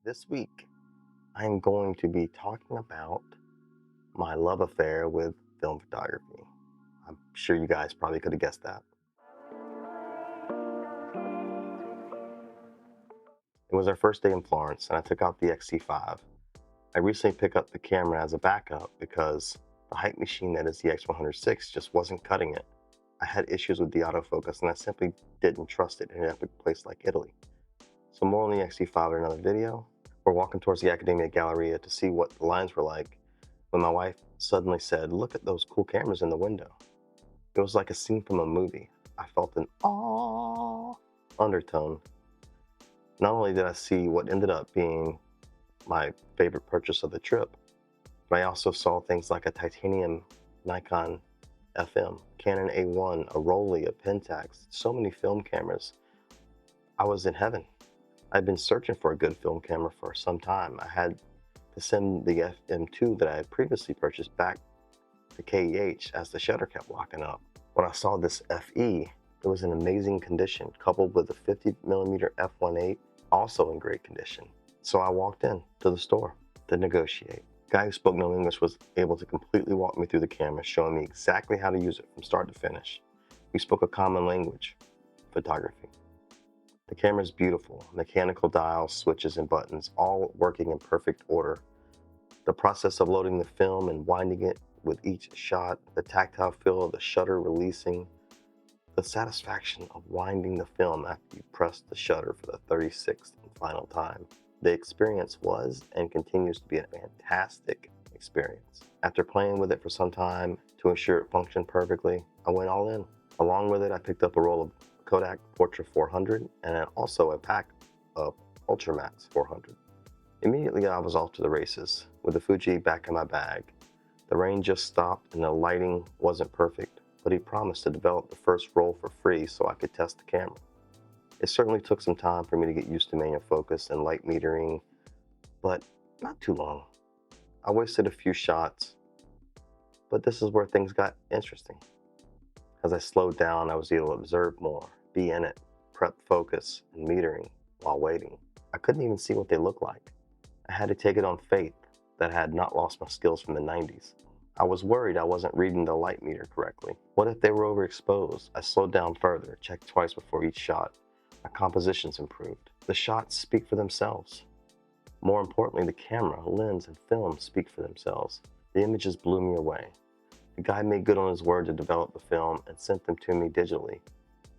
This week, I'm going to be talking about my love affair with film photography. I'm sure you guys probably could have guessed that. It was our first day in Florence, and I took out the XC5. I recently picked up the camera as a backup because the height machine that is the X106 just wasn't cutting it. I had issues with the autofocus, and I simply didn't trust it in an epic place like Italy. So more on the XC5 in another video. We're walking towards the Accademia Galleria to see what the lines were like when my wife suddenly said, "Look at those cool cameras in the window." It was like a scene from a movie. I felt an "aww" undertone. Not only did I see what ended up being my favorite purchase of the trip, but I also saw things like a titanium Nikon FM, Canon A1, a Rolly, a Pentax, so many film cameras. I was in heaven. I'd been searching for a good film camera for some time. I had to send the FM2 that I had previously purchased back to KEH as the shutter kept locking up. When I saw this FE, it was in amazing condition, coupled with a 50mm f1.8, also in great condition. So I walked in to the store to negotiate. The guy who spoke no English was able to completely walk me through the camera, showing me exactly how to use it from start to finish. We spoke a common language, photography. The camera is beautiful, mechanical dials, switches, and buttons, all working in perfect order. The process of loading the film and winding it with each shot, the tactile feel of the shutter releasing, the satisfaction of winding the film after you press the shutter for the 36th and final time. The experience was and continues to be a fantastic experience. After playing with it for some time to ensure it functioned perfectly, I went all in. Along with it, I picked up a roll of Kodak Portra 400 and also a pack of UltraMax 400. Immediately I was off to the races, with the Fuji back in my bag. The rain just stopped and the lighting wasn't perfect, but he promised to develop the first roll for free so I could test the camera. It certainly took some time for me to get used to manual focus and light metering, but not too long. I wasted a few shots, but this is where things got interesting. As I slowed down, I was able to observe more, be in it, prep focus, and metering while waiting. I couldn't even see what they looked like. I had to take it on faith that I had not lost my skills from the 90s. I was worried I wasn't reading the light meter correctly. What if they were overexposed? I slowed down further, checked twice before each shot. My compositions improved. The shots speak for themselves. More importantly, the camera, lens, and film speak for themselves. The images blew me away. The guy made good on his word to develop the film and sent them to me digitally,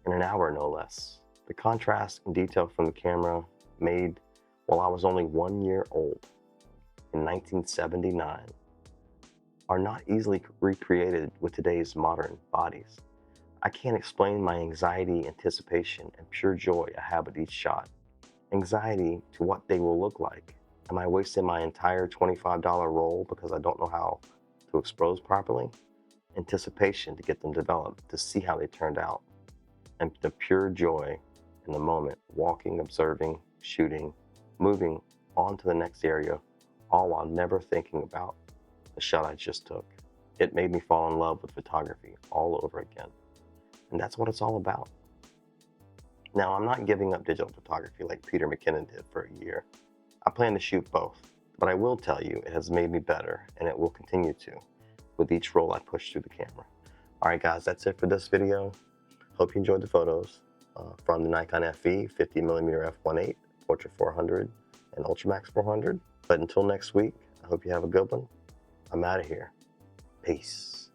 in an hour no less. The contrast and detail from the camera made while I was only 1 year old in 1979 are not easily recreated with today's modern bodies. I can't explain my anxiety, anticipation, and pure joy I have with each shot. Anxiety to what they will look like. Am I wasting my entire $25 roll because I don't know how to expose properly? Anticipation to get them developed, to see how they turned out. And the pure joy in the moment, walking, observing, shooting, moving on to the next area, all while never thinking about the shot I just took. It made me fall in love with photography all over again. And that's what it's all about. Now, I'm not giving up digital photography like Peter McKinnon did for a year. I plan to shoot both, but I will tell you it has made me better, and it will continue to with each roll I push through the camera. All right, guys, that's it for this video. Hope you enjoyed the photos from the Nikon FE, 50mm f1.8, Portra 400, and UltraMax 400. But until next week, I hope you have a good one. I'm out of here. Peace.